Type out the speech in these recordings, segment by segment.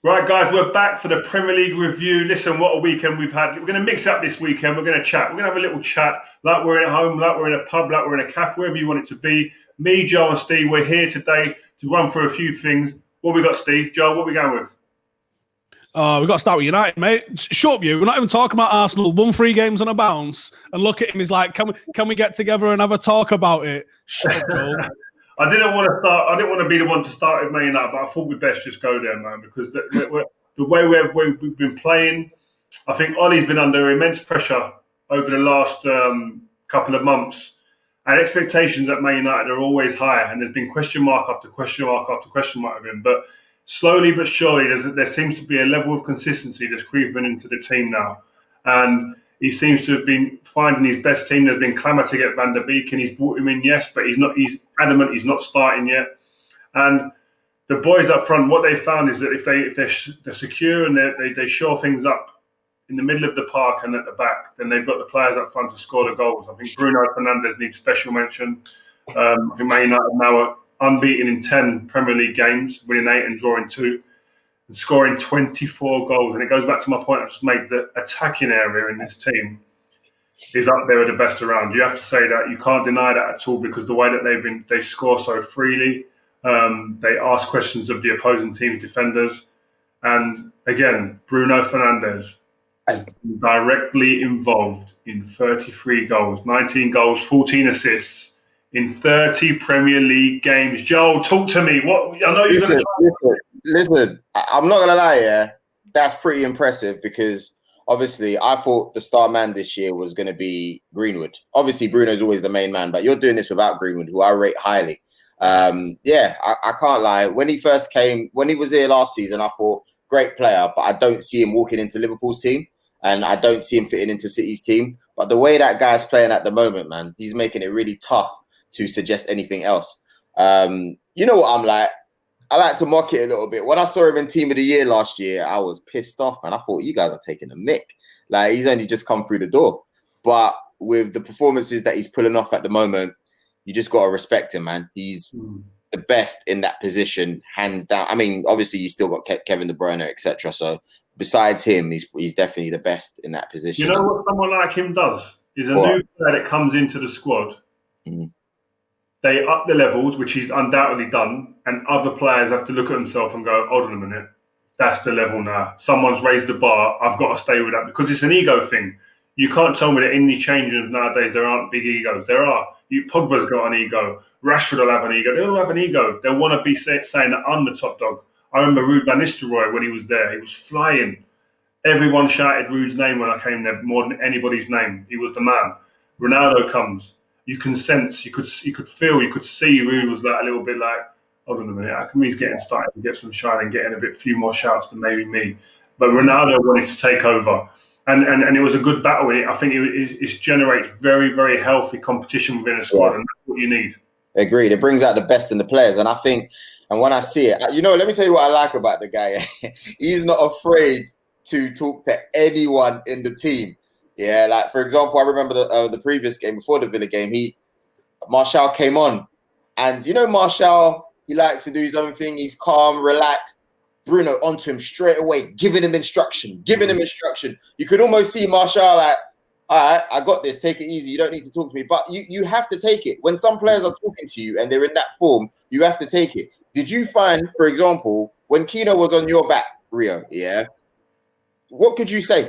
Right, guys, we're back for the Premier League review. Listen, what a weekend we've had. We're going to mix up this weekend. We're going to chat. We're going to have a little chat like we're at home, like we're in a pub, like we're in a cafe, wherever you want it to be. Me, Joe, and Steve, we're here today to run through a few things. What we got, Steve? Joe, what we going with? We've got to start with United, mate. Shut up, you. We're not even talking about Arsenal. Won 3 games on a bounce. And look at him. He's like, can we get together and have a talk about it? Shut up, Joel. I didn't want to be the one to start with Man United, but I thought we'd best just go there, man, because the way we've been playing, I think Ollie's been under immense pressure over the last couple of months, and expectations at Man United are always higher, and there's been question mark after question mark after question mark of him. But slowly but surely, there seems to be a level of consistency that's creeping into the team now, and he seems to have been finding his best team. There's been clamour to get Van der Beek, and he's brought him in, yes, but he's not. He's adamant he's not starting yet, and the boys up front, what they found is that if they're secure and they shore things up in the middle of the park and at the back, then they've got the players up front to score the goals. I think Bruno Fernandes needs special mention. I think Man United now are unbeaten in 10 Premier League games, winning 8 and drawing 2, and scoring 24 goals. And it goes back to my point I just made, the attacking area in this team is up there with the best around. You have to say that. You can't deny that at all, because the way that they score so freely. They ask questions of the opposing team's defenders. And again, Bruno Fernandes directly involved in 33 goals, 19 goals, 14 assists in 30 Premier League games. Joel, talk to me. What I know you're going to try. Listen, I'm not going to lie, yeah. That's pretty impressive, because obviously I thought the star man this year was going to be Greenwood. Obviously, Bruno's always the main man, but you're doing this without Greenwood, who I rate highly. I can't lie. When he first came, when he was here last season, I thought great player, but I don't see him walking into Liverpool's team, and I don't see him fitting into City's team. But the way that guy's playing at the moment, man, he's making it really tough to suggest anything else. You know what I'm like? I like to mock it a little bit. When I saw him in Team of the Year last year, I was pissed off, man. I thought, you guys are taking a mick. Like, he's only just come through the door. But with the performances that he's pulling off at the moment, you just got to respect him, man. He's the best in that position, hands down. I mean, obviously, you still got Kevin De Bruyne, etc. So besides him, he's definitely the best in that position. You know what someone like him does? Is a new player that comes into the squad. They up the levels, which he's undoubtedly done, and other players have to look at themselves and go, hold on a minute, that's the level now. Someone's raised the bar. I've got to stay with that, because it's an ego thing. You can't tell me that in these change rooms nowadays there aren't big egos. There are. Pogba's got an ego. Rashford will have an ego. They all have an ego. They'll want to be saying that I'm the top dog. I remember Ruud van Nistelrooy when he was there. He was flying. Everyone shouted Ruud's name when I came there more than anybody's name. He was the man. Ronaldo comes. You can sense, you could feel, you could see Ruud was like a little bit like, hold on a minute, how come he's getting started to get some shine and getting a few more shouts than maybe me? But Ronaldo wanted to take over. And it was a good battle in it. I think it generates very, very healthy competition within a squad, and that's what you need. Agreed. It brings out the best in the players. And I think, and when I see it, let me tell you what I like about the guy. He's not afraid to talk to anyone in the team. Yeah, like, for example, I remember the previous game, before the Villa game, Martial came on. And Martial, he likes to do his own thing. He's calm, relaxed. Bruno onto him straight away, giving him instruction. You could almost see Martial like, all right, I got this, take it easy. You don't need to talk to me. But you have to take it. When some players are talking to you and they're in that form, you have to take it. Did you find, for example, when Kino was on your back, Rio, yeah, what could you say?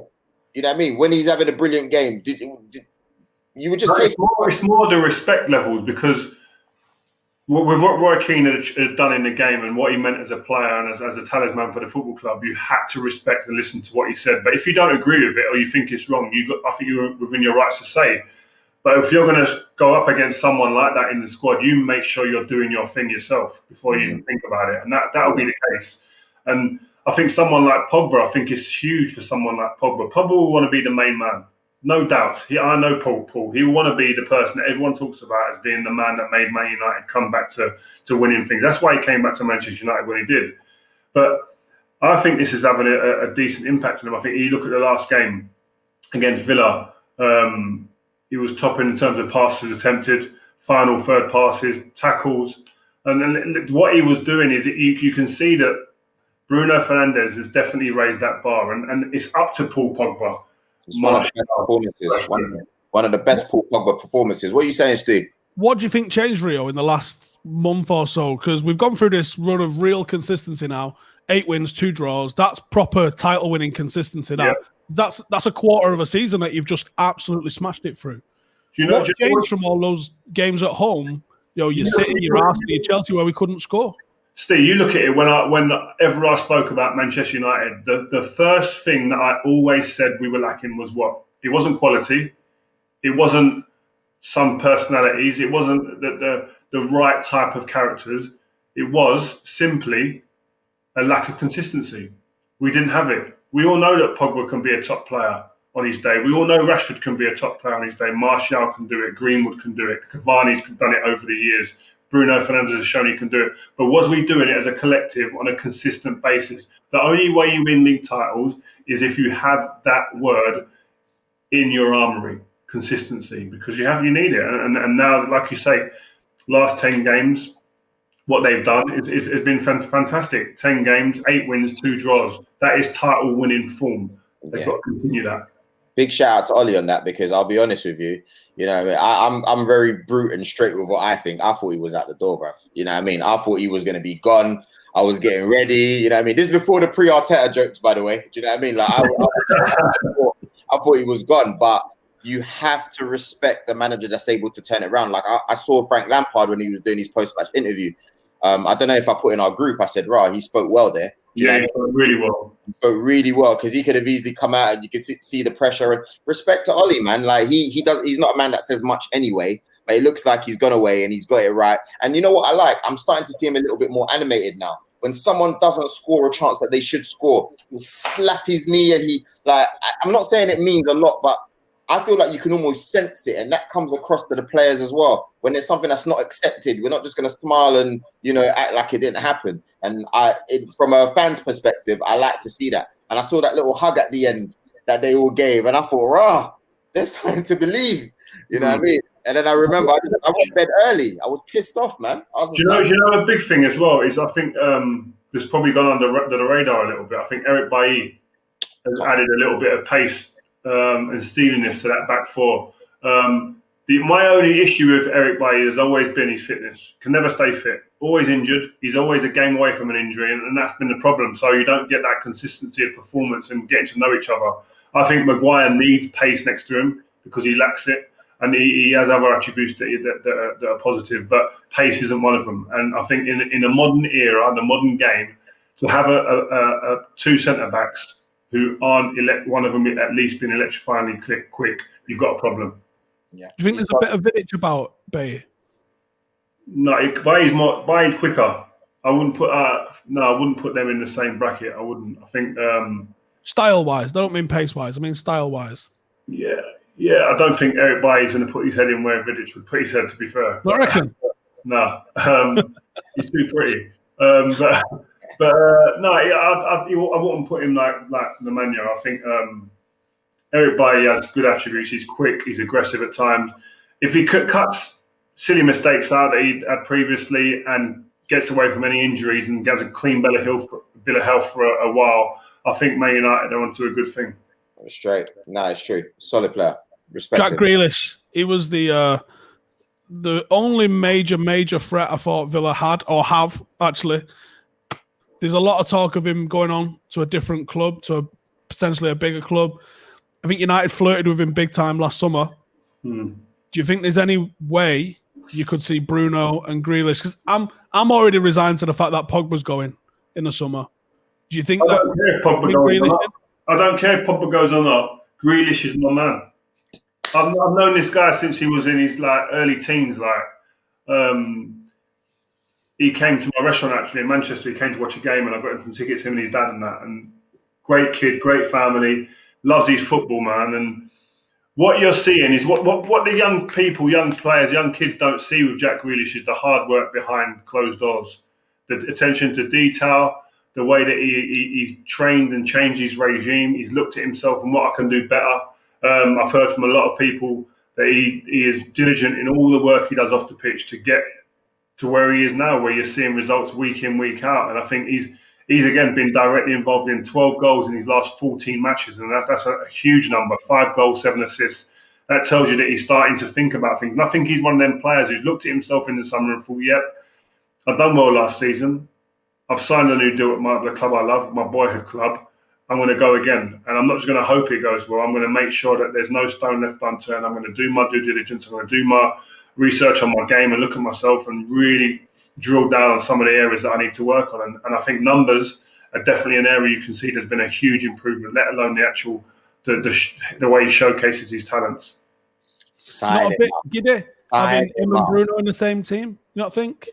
You know what I mean? When he's having a brilliant game, you would just take it? It's more the respect levels, because with what Roy Keane had done in the game and what he meant as a player and as a talisman for the football club, you had to respect and listen to what he said. But if you don't agree with it or you think it's wrong, I think you're within your rights to say. But if you're going to go up against someone like that in the squad, you make sure you're doing your thing yourself before you even think about it. And that'll be the case. And I think someone like Pogba, I think it's huge for someone like Pogba. Pogba will want to be the main man. No doubt. I know Paul. He will want to be the person that everyone talks about as being the man that made Man United come back to winning things. That's why he came back to Manchester United when he did. But I think this is having a decent impact on him. I think you look at the last game against Villa, he was topping in terms of passes attempted, final third passes, tackles. And what he was doing is you can see that Bruno Fernandes has definitely raised that bar, and it's up to Paul Pogba. It's one of the best performances. One of the best Paul Pogba performances. What are you saying, Stu? What do you think changed, Rio, in the last month or so? Because we've gone through this run of real consistency now. 8 wins, 2 draws. That's proper title-winning consistency. That's a quarter of a season that you've just absolutely smashed it through. What changed from all those games at home? Your City, your Arsenal, your Chelsea, where we couldn't score. Steve, you look at it whenever I spoke about Manchester United, the first thing that I always said we were lacking was what? It wasn't quality. It wasn't some personalities. It wasn't the right type of characters. It was simply a lack of consistency. We didn't have it. We all know that Pogba can be a top player on his day. We all know Rashford can be a top player on his day. Martial can do it. Greenwood can do it. Cavani's done it over the years. Bruno Fernandes has shown he can do it. But was we doing it as a collective on a consistent basis? The only way you win league titles is if you have that word in your armoury, consistency, because you need it. And now, like you say, last 10 games, what they've done has been fantastic. 10 games, 8 wins, 2 draws. That is title-winning form. They've got to continue that. Big shout out to Ollie on that, because I'll be honest with you, I'm very brute and straight with what I think. I thought he was at the door, bruv. You know what I mean? I thought he was going to be gone. I was getting ready. You know what I mean? This is before the pre-Arteta jokes, by the way. Do you know what I mean? Like I thought he was gone, but you have to respect the manager that's able to turn it around. Like I saw Frank Lampard when he was doing his post-match interview. I don't know if I put in our group, I said, he spoke well there. Yeah, he spoke really well. He spoke really well, because he could have easily come out and you could see the pressure. And respect to Ollie, man. Like he's not a man that says much anyway, but it looks like he's gone away and he's got it right. And you know what I like? I'm starting to see him a little bit more animated now. When someone doesn't score a chance that they should score, he'll slap his knee and I'm not saying it means a lot, but I feel like you can almost sense it, and that comes across to the players as well. When there's something that's not accepted, we're not just going to smile and act like it didn't happen. And from a fan's perspective, I like to see that. And I saw that little hug at the end that they all gave, and I thought, there's something to believe. You know what I mean? And then I remember I went to bed early. I was pissed off, man. Do you know a big thing as well is I think it's probably gone under the radar a little bit. I think Eric Bailly has added a little bit of pace and steeliness to that back four. My only issue with Eric Bailly has always been his fitness. Can never stay fit. Always injured. He's always a game away from an injury, and that's been the problem. So you don't get that consistency of performance and getting to know each other. I think Maguire needs pace next to him because he lacks it, and he has other attributes that are positive, but pace isn't one of them. And I think in a modern era, the modern game, to have a 2 centre-backs who aren't one of them at least been electrifyingly quick, you've got a problem. Yeah. Do you think there's a bit of vintage about Bay? No, Bay's quicker. I wouldn't put them in the same bracket. I wouldn't. I think style-wise, I don't mean pace-wise. I mean style-wise. Yeah. I don't think Eric Bailly's going to put his head in where Vidic would put his head. To be fair, I reckon. No, he's too pretty. But no, I wouldn't put him like Nemanja. I think Eric Bailly has good attributes. He's quick. He's aggressive at times. If he cuts silly mistakes out that he had previously and gets away from any injuries and gets a clean bill of health for a while, I think Man United are onto a good thing. Straight. No, it's true. Solid player. Respect Jack him. Grealish. He was the only major threat I thought Villa had or have, actually. There's a lot of talk of him going on to a different club, to potentially a bigger club. I think United flirted with him big time last summer. Do you think there's any way you could see Bruno and Grealish? Because I'm already resigned to the fact that Pogba's going in the summer. Do you think I don't care if Pogba goes or not. I don't care if Pogba goes or not. Grealish is my man. I've known this guy since he was in his early teens. He came to my restaurant actually in Manchester. He came to watch a game, and I got him some tickets. Him and his dad and that. And great kid, great family, loves his football, man. And what you're seeing is what the young people, young players, young kids don't see with Jack Grealish is the hard work behind closed doors, the attention to detail, the way that he's trained and changed his regime. He's looked at himself and what I can do better. I've heard from a lot of people that he is diligent in all the work he does off the pitch to get to where he is now, where you're seeing results week in, week out. And I think he's again been directly involved in 12 goals in his last 14 matches, and that's a huge number. 5 goals, 7 assists. That tells you that he's starting to think about things. And I think he's one of them players who's looked at himself in the summer and thought, yep, I've done well last season. I've signed a new deal at the club I love, my boyhood club. I'm going to go again. And I'm not just going to hope it goes well. I'm going to make sure that there's no stone left unturned. I'm going to do my due diligence. I'm going to do my research on my game and look at myself and really drill down on some of the areas that I need to work on. And I think numbers are definitely an area you can see there's been a huge improvement, let alone the actual the way he showcases his talents. Not a bit giddy having him and Bruno in the same team, you not think?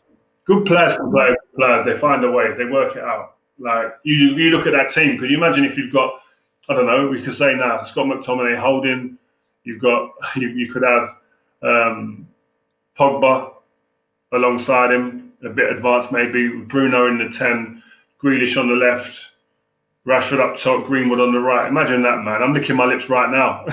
Good players can play with players. They find a way. They work it out. Like, you look at that team. Could you imagine if you've got, I don't know, we could say now, Scott McTominay holding, you could have Pogba alongside him, a bit advanced maybe, Bruno in the 10, Grealish on the left, Rashford up top, Greenwood on the right. Imagine that, man. I'm licking my lips right now.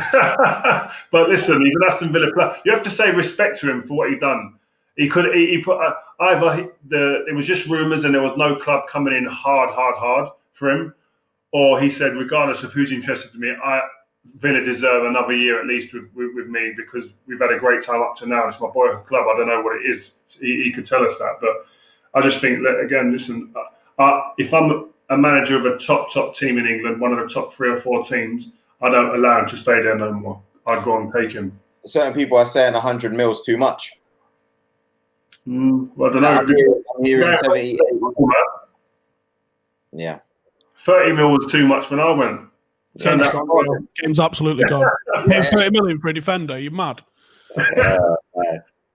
But listen, he's an Aston Villa player. You have to say respect to him for what he done. He put either it was just rumours and there was no club coming in hard for him, or he said, regardless of who's interested in me, Villa deserve another year at least with me because we've had a great time up to now. It's my boyhood club. I don't know what it is. He could tell us that, but I just think that, again, listen, if I'm a manager of a top team in England, one of the top 3 or 4 teams, I don't allow him to stay there no more. I'd go and take him. Certain people are saying 100 mil is too much. Well, I don't know. I'm hearing 70. Yeah. 30 mil was too much when I went. Game's absolutely gone. Paying 30 million for a defender, you're mad.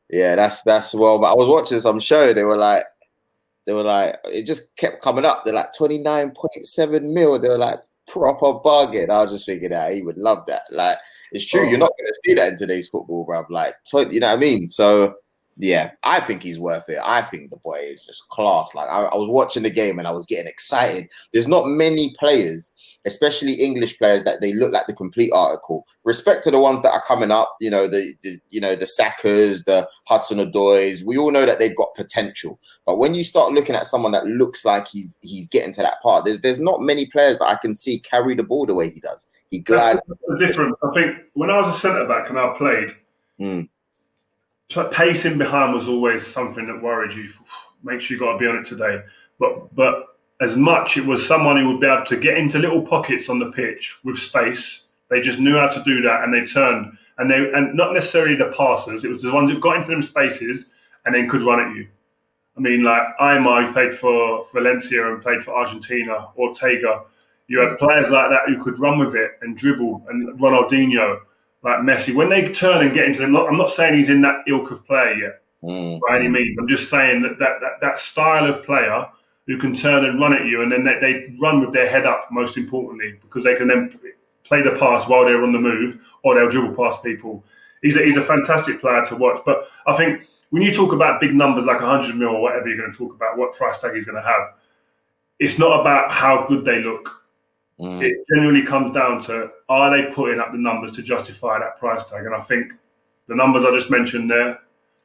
Yeah, that's well. But I was watching some show. They were like, it just kept coming up. They're like 29.7 mil. They were like proper bargain. I was just thinking that he would love that. Like, it's true. You're not going to see that in today's football, bruv. Like, you know what I mean? So. Yeah, I think he's worth it. I think the boy is just class. Like, I was watching the game and I was getting excited. There's not many players, especially English players, that they look like the complete article. Respect to the ones that are coming up, the Sakas, the Hudson-Odois. We all know that they've got potential. But when you start looking at someone that looks like he's getting to that part, there's not many players that I can see carry the ball the way he does. He glides. That's the difference. I think when I was a centre-back and I played, pacing behind was always something that worried you. Make sure you got to be on it today. But as much it was someone who would be able to get into little pockets on the pitch with space. They just knew how to do that, and they turned. And not necessarily the passers. It was the ones who got into them spaces and then could run at you. I mean, like Aymar, who played for Valencia and played for Argentina, Ortega. You had players like that who could run with it and dribble, and Ronaldinho. Like Messi, when they turn and get into them, I'm not saying he's in that ilk of player yet, by any means. I'm just saying that style of player who can turn and run at you, and then they run with their head up, most importantly, because they can then play the pass while they're on the move, or they'll dribble past people. He's a fantastic player to watch. But I think when you talk about big numbers like 100 mil or whatever you're going to talk about, what price tag he's going to have, it's not about how good they look. It genuinely comes down to, are they putting up the numbers to justify that price tag? And I think the numbers I just mentioned there,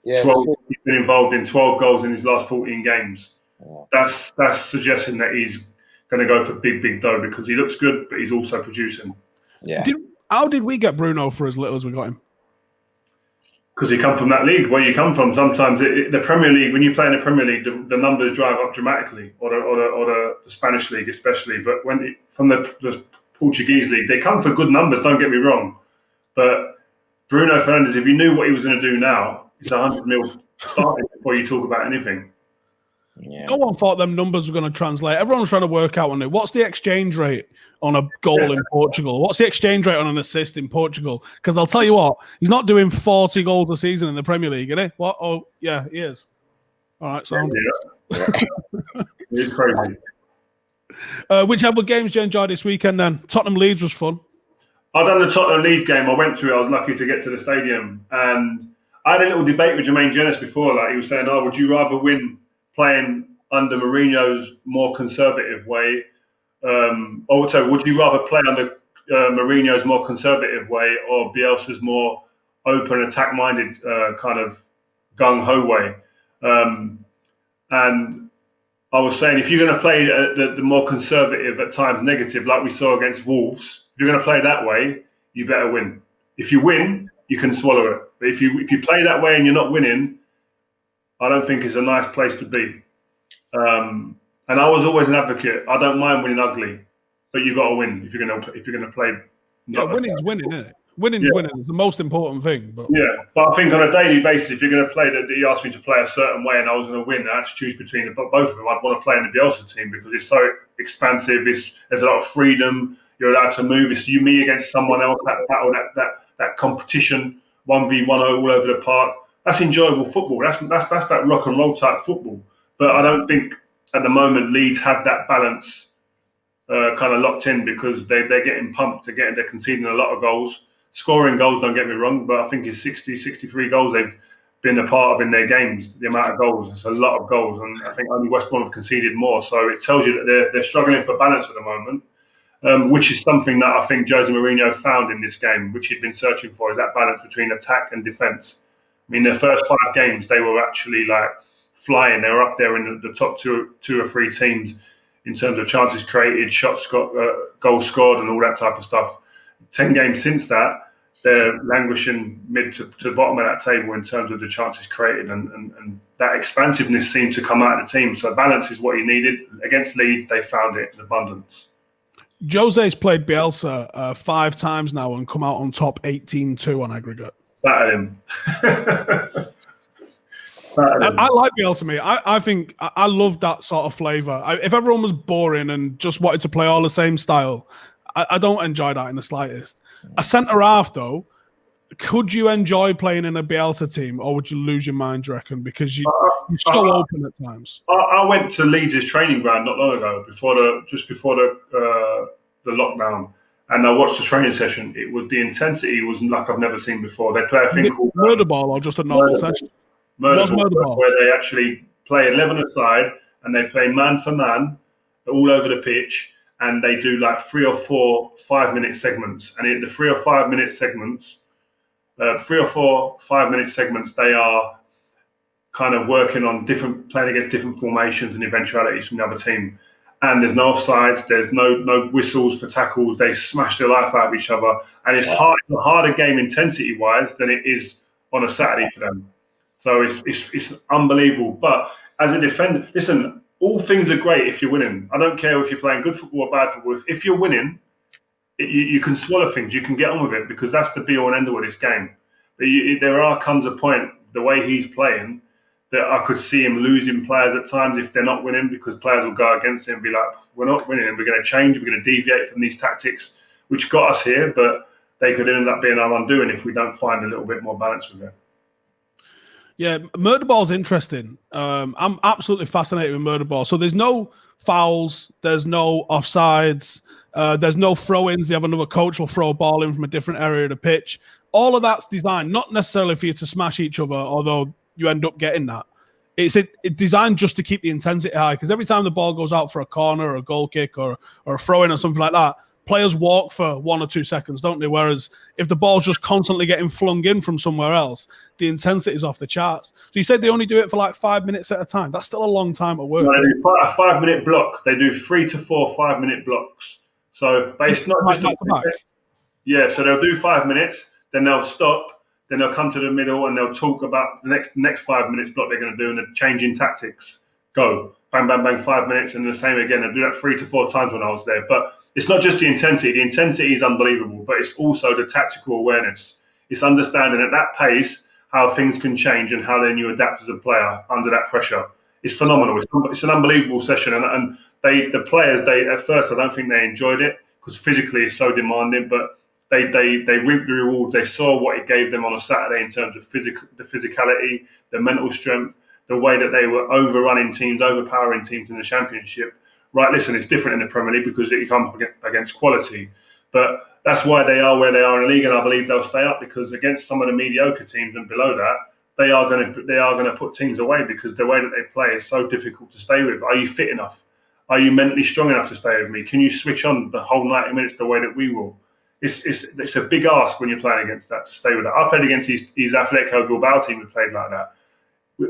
12, he's been involved in 12 goals in his last 14 games. That's suggesting that he's going to go for big dough because he looks good, but he's also producing. Yeah. How did we get Bruno for as little as we got him? Because he come from that league. Where you come from, sometimes the Premier League, when you play in the Premier League, the numbers drive up dramatically, or the Spanish league especially. But from the Portuguese league, they come for good numbers. Don't get me wrong, but Bruno Fernandes, if you knew what he was going to do now, it's 100 mil starting before you talk about anything. Yeah. No one thought them numbers were going to translate. Everyone's trying to work out on it. What's the exchange rate on a goal in Portugal? What's the exchange rate on an assist in Portugal? Because I'll tell you what, he's not doing 40 goals a season in the Premier League, is he? What? Oh, yeah, he is. All right, so It's crazy. Which other games you enjoyed this weekend then? Tottenham Leeds was fun. I done the Tottenham Leeds game. I went to it. I was lucky to get to the stadium, and I had a little debate with Jermaine Jenas before. Like, he was saying, "Oh, would you rather win playing under Mourinho's more conservative way, also would you rather play under Mourinho's more conservative way or Bielsa's more open, attack-minded kind of gung-ho way?" And I was saying, if you're going to play the more conservative, at times negative, like we saw against Wolves, if you're going to play that way, you better win. If you win, you can swallow it. But if you play that way and you're not winning, I don't think it's a nice place to be. And I was always an advocate. I don't mind winning ugly, but you got to win if you're going to play. Winning's winning, isn't it? Winning's winning is the most important thing. But I think on a daily basis, if you're going to play that he asked me to play a certain way and I was going to win, I had to choose between both of them. I'd want to play in the Bielsa team because it's so expansive. There's a lot of freedom. You're allowed to move. It's you, me against someone else. That battle, that competition, 1v1 all over the park. That's enjoyable football. That's that rock and roll type football. But I don't think at the moment Leeds have that balance kind of locked in because they're getting pumped. They're conceding a lot of goals. Scoring goals, don't get me wrong, but I think it's 60, 63 goals they've been a part of in their games, the amount of goals. It's a lot of goals, and I think only West Brom have conceded more. So it tells you that they're struggling for balance at the moment, which is something that I think Jose Mourinho found in this game, which he'd been searching for, is that balance between attack and defence. I mean, their first 5 games, they were actually like flying. They were up there in the top two or three teams in terms of chances created, shots got, goals scored, and all that type of stuff. 10 games since that, they're languishing mid to bottom of that table in terms of the chances created, and that expansiveness seemed to come out of the team. So balance is what he needed. Against Leeds, they found it in abundance. Jose's played Bielsa 5 times now and come out on top 18-2 on aggregate. Battered him. I like Bielsa, mate. I think I love that sort of flavour. If everyone was boring and just wanted to play all the same style, I don't enjoy that in the slightest. A centre-half, though, could you enjoy playing in a Bielsa team, or would you lose your mind, do you reckon? Because you're so open at times. I went to Leeds' training ground not long ago, just before the lockdown, and I watched the training session. The intensity was like I've never seen before. They play a thing called murder ball, or just a normal session. Murder ball, where they actually play 11 aside and they play man for man all over the pitch. And they do like 3 or 4 5-minute segments. And in the 3 or 5 minute segments, 3 or 4 5-minute segments, they are kind of working on playing against different formations and eventualities from the other team. And there's no offsides, there's no whistles for tackles. They smash the life out of each other. And it's a harder game intensity-wise than it is on a Saturday for them. So it's unbelievable. But as a defender, listen, all things are great if you're winning. I don't care if you're playing good football or bad football. If you're winning, you can swallow things. You can get on with it because that's the be-all and end-all of this game. But there comes a point, the way he's playing, that I could see him losing players at times if they're not winning, because players will go against him and be like, we're not winning and we're going to change, we're going to deviate from these tactics, which got us here, but they could end up being our undoing if we don't find a little bit more balance with it. Yeah, murder ball's interesting. I'm absolutely fascinated with murder ball. So there's no fouls, there's no offsides, there's no throw-ins. You have another coach will throw a ball in from a different area of the pitch. All of that's designed not necessarily for you to smash each other, although you end up getting that. It's designed just to keep the intensity high, because every time the ball goes out for a corner or a goal kick or a throw-in or something like that, players walk for 1 or 2 seconds, don't they? Whereas if the ball's just constantly getting flung in from somewhere else, the intensity is off the charts. So you said they only do it for like 5 minutes at a time. That's still a long time at work. No, they do a 5-minute block. They do 3 to 4 5-minute blocks. So based not just back to back. Yeah, so they'll do 5 minutes, then they'll stop, then they'll come to the middle and they'll talk about the next 5 minutes block they're going to do, and they're changing tactics. Go, bang, bang, bang, 5 minutes, and the same again. They'll do that 3 to 4 times when I was there. But it's not just the intensity. The intensity is unbelievable, but it's also the tactical awareness. It's understanding at that pace how things can change and how then you adapt as a player under that pressure. It's phenomenal. It's an unbelievable session. And the players, at first, I don't think they enjoyed it because physically it's so demanding, but they reaped the rewards. They saw what it gave them on a Saturday in terms of the physicality, the mental strength, the way that they were overrunning teams, overpowering teams in the Championship. Right, listen, it's different in the Premier League because you come up against quality. But that's why they are where they are in the league, and I believe they'll stay up because against some of the mediocre teams and below that, they are going to put teams away because the way that they play is so difficult to stay with. Are you fit enough? Are you mentally strong enough to stay with me? Can you switch on the whole 90 minutes the way that we will? It's a big ask when you're playing against that to stay with that. I played against his Atletico Bilbao team who played like that.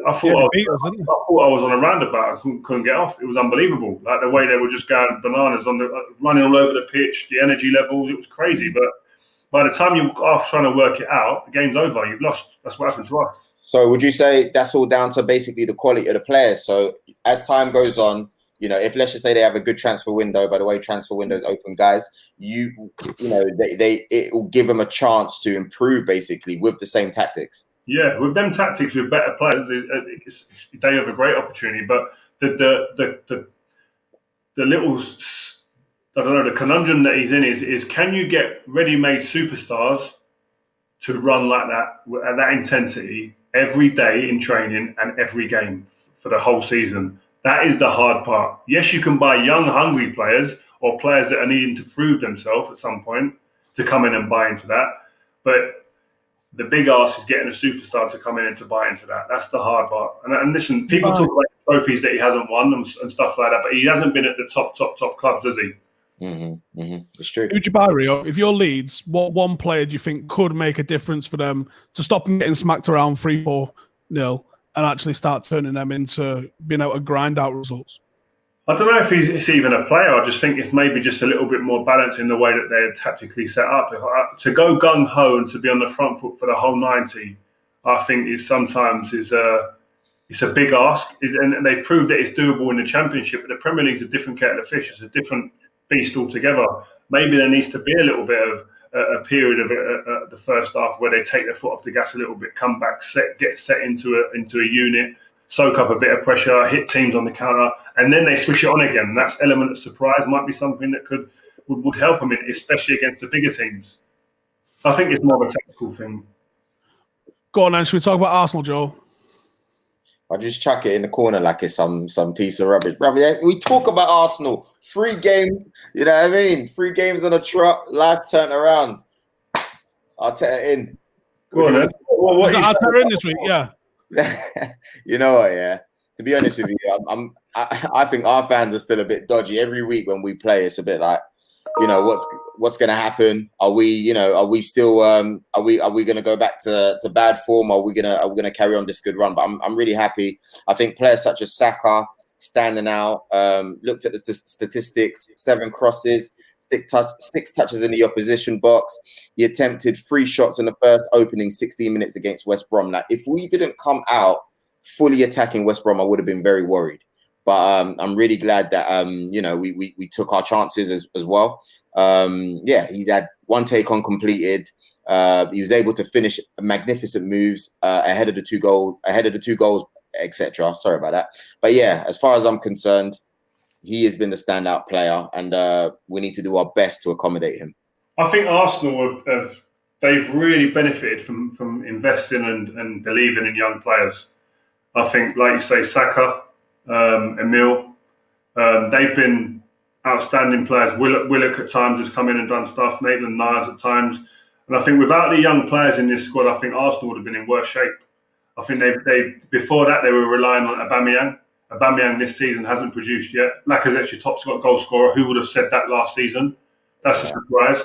I thought I was on a roundabout. I couldn't get off. It was unbelievable. Like the way they were just going bananas running all over the pitch, the energy levels. It was crazy. But by the time you're off trying to work it out, the game's over. You've lost. That's what happened to us. So would you say that's all down to basically the quality of the players? So as time goes on, if let's just say they have a good transfer window, by the way, transfer windows open, guys, it will give them a chance to improve basically with the same tactics. Yeah, with them tactics, with better players, they have a great opportunity. But the little, I don't know, the conundrum that he's in is can you get ready-made superstars to run like that at that intensity every day in training and every game for the whole season? That is the hard part. Yes, you can buy young, hungry players or players that are needing to prove themselves at some point to come in and buy into that. But the big ask is getting a superstar to come in and to buy into that. That's the hard part. And listen, people talk about trophies that he hasn't won and stuff like that, but he hasn't been at the top clubs, has he? It's true. Who'd you buy, Rio? If you're Leeds, what one player do you think could make a difference for them to stop them getting smacked around 3-4-0 and actually start turning them into being able to grind out results? I don't know if it's even a player. I just think it's maybe just a little bit more balance in the way that they're tactically set up. To go gung-ho and to be on the front foot for the whole 90, I think it's a big ask. And they've proved that it's doable in the Championship, but the Premier League's a different kettle of fish. It's a different beast altogether. Maybe there needs to be a little bit of a period of the first half where they take their foot off the gas a little bit, come back, get set into a unit, soak up a bit of pressure, hit teams on the counter, and then they switch it on again. That's element of surprise might be something that would help them, especially against the bigger teams. I think it's more of a tactical thing. Go on, then. Should we talk about Arsenal, Joel? I'll just chuck it in the corner like it's some piece of rubbish. We talk about Arsenal. 3 games, you know what I mean? 3 games on a trot, life turned around. I'll take it in. Go on, then. I'll take it in this week, yeah. You know what, yeah? To be honest with you, I think our fans are still a bit dodgy. Every week when we play, it's a bit like, what's going to happen? Are we still are we going to go back to bad form? Are we going to carry on this good run? But I'm really happy. I think players such as Saka standing out. Looked at the statistics: 7 crosses, 6 touches in the opposition box. He attempted 3 shots in the first opening 16 minutes against West Brom. Now, if we didn't come out fully attacking West Brom, I would have been very worried. But I'm really glad that we took our chances as well. He's had 1 take on completed. He was able to finish magnificent moves ahead of the 2 goals, etc. Sorry about that. But yeah, as far as I'm concerned, he has been the standout player, and we need to do our best to accommodate him. I think Arsenal they've really benefited from investing and believing in young players. I think, like you say, Saka, Emil, they've been outstanding players. Willock at times has come in and done stuff. Maitland Niles at times, and I think without the young players in this squad, I think Arsenal would have been in worse shape. I think they before that they were relying on Aubameyang. Aubameyang this season hasn't produced yet. Lacazette's your top goal scorer. Who would have said that last season? That's a surprise.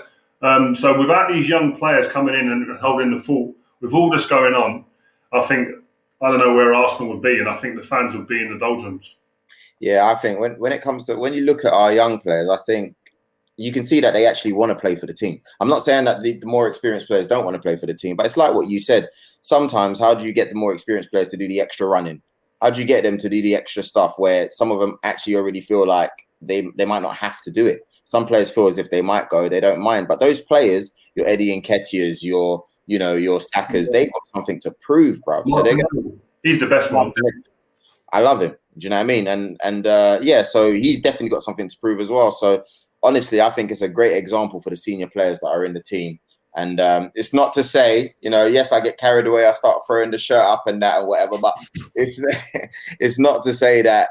So without these young players coming in and holding the fort, with all this going on, I don't know where Arsenal would be, and I think the fans would be in the doldrums. Yeah, I think when it comes to when you look at our young players, I think you can see that they actually want to play for the team. I'm not saying that the more experienced players don't want to play for the team, but it's like what you said. Sometimes, how do you get the more experienced players to do the extra running? How do you get them to do the extra stuff where some of them actually already feel like they might not have to do it? Some players feel as if they might go, they don't mind. But those players, your Eddie Nketiahs, your Sakas, they've got something to prove, bro. So he's the best one. I love him. Do you know what I mean? And so he's definitely got something to prove as well. So honestly, I think it's a great example for the senior players that are in the team. And it's not to say, yes, I get carried away. I start throwing the shirt up and that and whatever. But it's not to say that,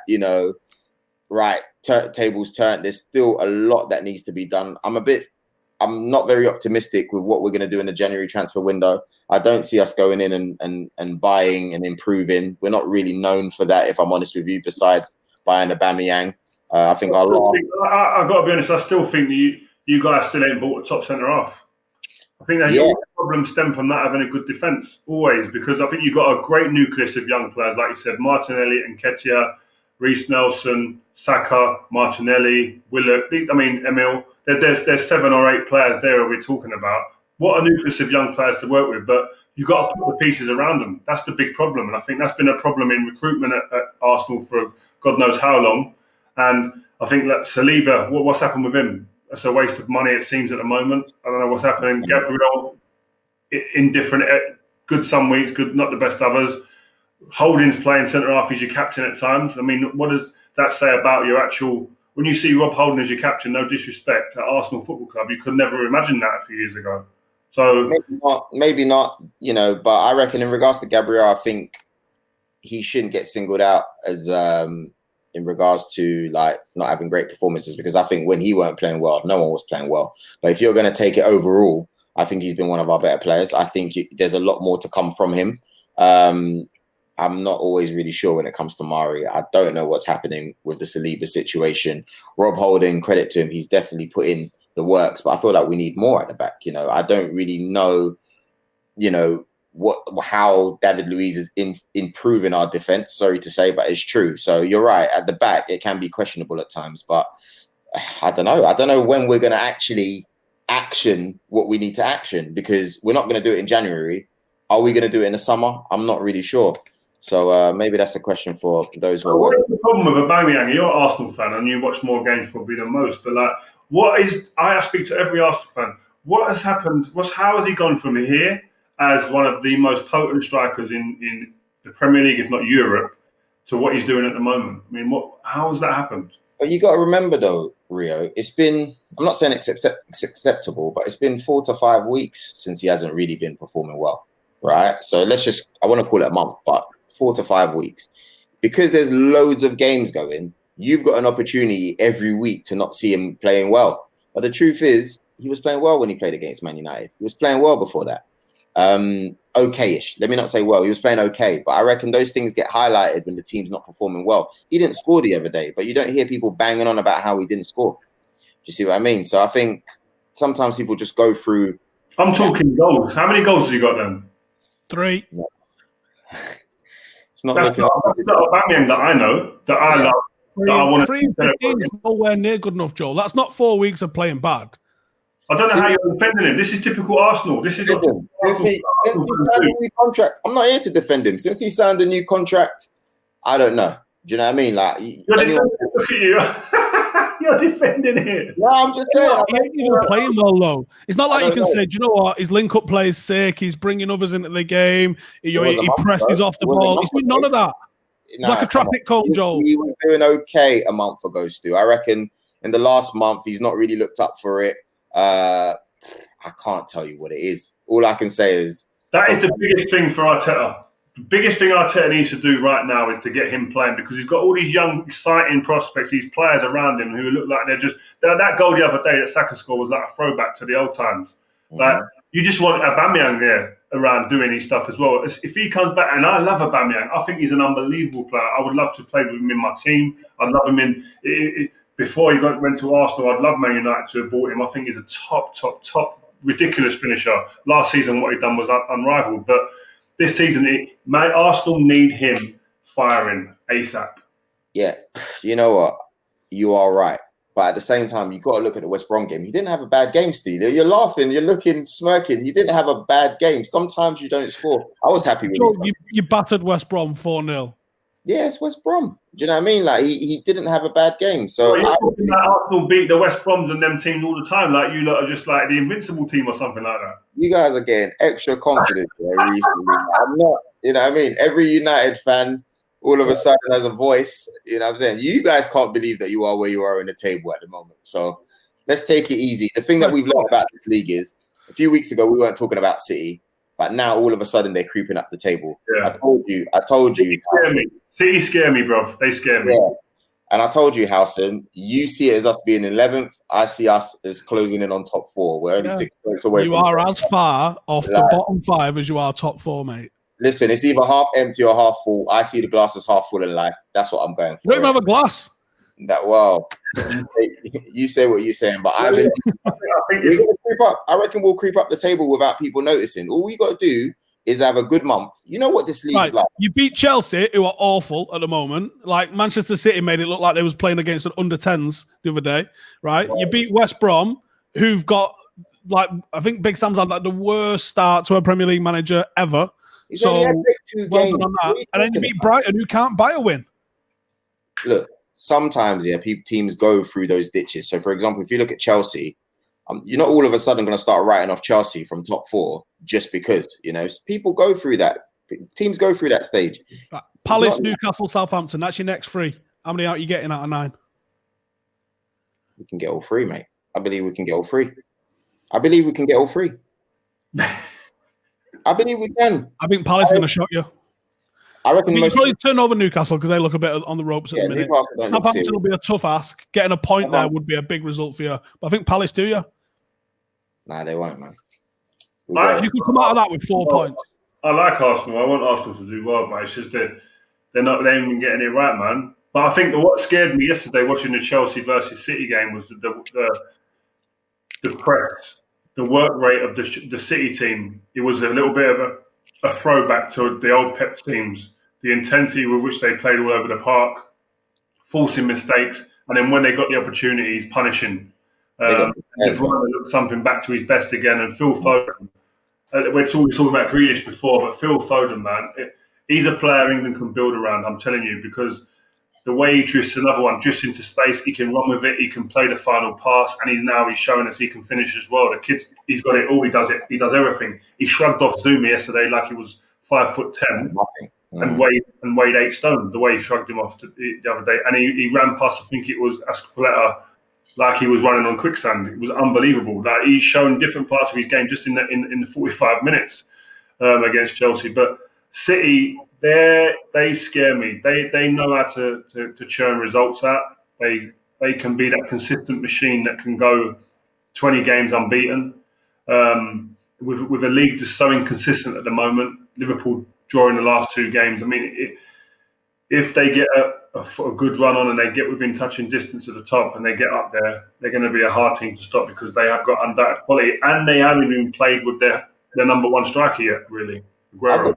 tables turned. There's still a lot that needs to be done. I'm not very optimistic with what we're going to do in the January transfer window. I don't see us going in and buying and improving. We're not really known for that, if I'm honest with you, besides buying Aubameyang. I think I've got to be honest, I still think you guys still ain't bought a top centre-half. I think the problems stem from not having a good defence, always, because I think you've got a great nucleus of young players, like you said, Martinelli and Nketiah, Reece Nelson, Saka, Martinelli, Willock, Emil. There's 7 or 8 players there that we're talking about. What a nucleus of young players to work with, but you've got to put the pieces around them. That's the big problem, and I think that's been a problem in recruitment at Arsenal for God knows how long. And I think that Saliba, what's happened with him? It's a waste of money, it seems, at the moment. I don't know what's happening. Gabriel, indifferent, good some weeks, good, not the best others. Holding's playing centre-half, he's your captain at times. I mean, what does that say about your actual... When you see Rob Holding as your captain, no disrespect, at Arsenal Football Club, you could never imagine that a few years ago. So maybe not, but I reckon in regards to Gabriel, I think he shouldn't get singled out as in regards to like not having great performances, because I think when he weren't playing well, no one was playing well. But if you're going to take it overall, I think he's been one of our better players. I think there's a lot more to come from him. I'm not always really sure when it comes to Mari. I don't know what's happening with the Saliba situation. Rob Holding, credit to him, he's definitely put in the works, but I feel like we need more at the back. I don't really know, how David Luiz is improving our defense. Sorry to say, but it's true. So you're right. At the back, it can be questionable at times, but I don't know. I don't know when we're going to actually action what we need to action, because we're not going to do it in January. Are we going to do it in the summer? I'm not really sure. So maybe that's a question for those who are watching. What's the problem with Aubameyang? You're an Arsenal fan and you watch more games probably than most. But I speak to every Arsenal fan. What has happened? How has he gone from here as one of the most potent strikers in the Premier League, if not Europe, to what he's doing at the moment? I mean, how has that happened? Well, you got to remember though, Rio, it's been, I'm not saying it's acceptable, but it's been 4 to 5 weeks since he hasn't really been performing well, right? So I want to call it a month, but 4 to 5 weeks. Because there's loads of games going, you've got an opportunity every week to not see him playing well. But the truth is, he was playing well when he played against Man United. He was playing well before that. Okay-ish. Let me not say well. He was playing okay. But I reckon those things get highlighted when the team's not performing well. He didn't score the other day, but you don't hear people banging on about how he didn't score. Do you see what I mean? So I think sometimes people just go through... I'm talking goals. How many goals has he got then? 3. No. That's not Aubameyang that I know, that I love. 3 is nowhere near good enough, Joel. That's not 4 weeks of playing bad. I don't know how you're defending him. This is typical Arsenal. This is since he signed a new contract. I'm not here to defend him. Since he signed a new contract, I don't know. Do you know what I mean? Like, look at you. You're defending him. No, I'm just saying. He ain't even playing well, though. It's not like you can say, do you know what? His link-up play is sick. He's bringing others into the game. He presses off the ball. He's doing none of that. It's like a traffic cone, Joel. He was doing okay a month ago, Stu. I reckon in the last month, he's not really looked up for it. I can't tell you what it is. All I can say is... That is the biggest thing for Arteta. The biggest thing Arteta needs to do right now is to get him playing, because he's got all these young, exciting prospects, these players around him who look like they're just... That goal the other day that Saka scored was like a throwback to the old times. Mm-hmm. Like, you just want Aubameyang there around doing his stuff as well. If he comes back, and I love Aubameyang, I think he's an unbelievable player. I would love to play with him in my team. I'd love him in... Before he went to Arsenal, I'd love Man United to have bought him. I think he's a top, ridiculous finisher. Last season, what he'd done was unrivaled. But this season, Arsenal need him firing ASAP. Yeah, you know what? You are right. But at the same time, you've got to look at the West Brom game. He didn't have a bad game, Steve. You're laughing, you're looking, smirking. He didn't have a bad game. Sometimes you don't score. I was happy with Joel, you battered West Brom 4-0. Yeah, it's West Brom. Do you know what I mean? Like, he didn't have a bad game. So Arsenal beat the West Broms and them teams all the time. Like, you lot are just like the invincible team or something like that. You guys are getting extra confidence recently. I'm not, you know what I mean? Every United fan all of a sudden has a voice. You know what I'm saying? You guys can't believe that you are where you are in the table at the moment. So let's take it easy. The thing that we've learned about this league is a few weeks ago, we weren't talking about City. But now, all of a sudden, they're creeping up the table. Yeah. I told you. City scare me, bro. They scare me. Yeah. And I told you, Howson, you see it as us being 11th. I see us as closing in on top 4. We're only 6 points away. You are as far off the bottom 5 as you are top 4, mate. Listen, it's either half empty or half full. I see the glass as half full in life. That's what I'm going for. You don't even have a glass. You say what you're saying, but I think we're gonna creep up. I reckon we'll creep up the table without people noticing. All we got to do is have a good month. You know what this league's like. You beat Chelsea, who are awful at the moment. Like Manchester City made it look like they was playing against an under-10s the other day, right? You beat West Brom, who've got, like, I think Big Sam's had like the worst start to a Premier League manager ever. He's so only had 2 well games. done on that. And then you beat Brighton, who can't buy a win. Look, sometimes, teams go through those ditches. So, for example, if you look at Chelsea, you're not all of a sudden going to start writing off Chelsea from top 4 just because, people go through that. Teams go through that stage. Right. Palace, Newcastle, Southampton. That's your next 3. How many out are you getting out of 9? We can get all 3, mate. I believe we can get all 3. I believe we can get all 3. I believe we can. I think Palace is going to shock you. I reckon you probably turn over Newcastle because they look a bit on the ropes at the minute. Southampton will be a tough ask. Getting a point there would be a big result for you. But I think Palace do you. Nah, they won't, man. You can come out of that with 4 points. I like Arsenal. I want Arsenal to do well, but it's just they ain't even getting it right, man. But I think what scared me yesterday watching the Chelsea versus City game was the press, the work rate of the City team. It was a little bit of a throwback to the old Pep teams. The intensity with which they played all over the park, forcing mistakes, and then when they got the opportunities, punishing. He's trying to look something back to his best again. And Phil Foden, we're talking about Grealish before, but Phil Foden, man, he's a player England can build around, I'm telling you, because the way he drifts into space, he can run with it, he can play the final pass, and he's showing us he can finish as well. The kid, he's got it all, he does everything. He shrugged off Zuma yesterday like he was 5'10" and weighed 8 stone, the way he shrugged him off the other day. And he ran past, I think it was Ascaletta, like he was running on quicksand. It was unbelievable. Like he's shown different parts of his game just in the 45 minutes against Chelsea. But City, they scare me. They know how to churn results out. They can be that consistent machine that can go 20 games unbeaten. With a league just so inconsistent at the moment, Liverpool drawing the last 2 games. I mean, if they get a good run on and they get within touching distance at the top and they get up there, they're going to be a hard team to stop because they have got undoubted quality and they haven't even played with their number 1 striker yet, really. I've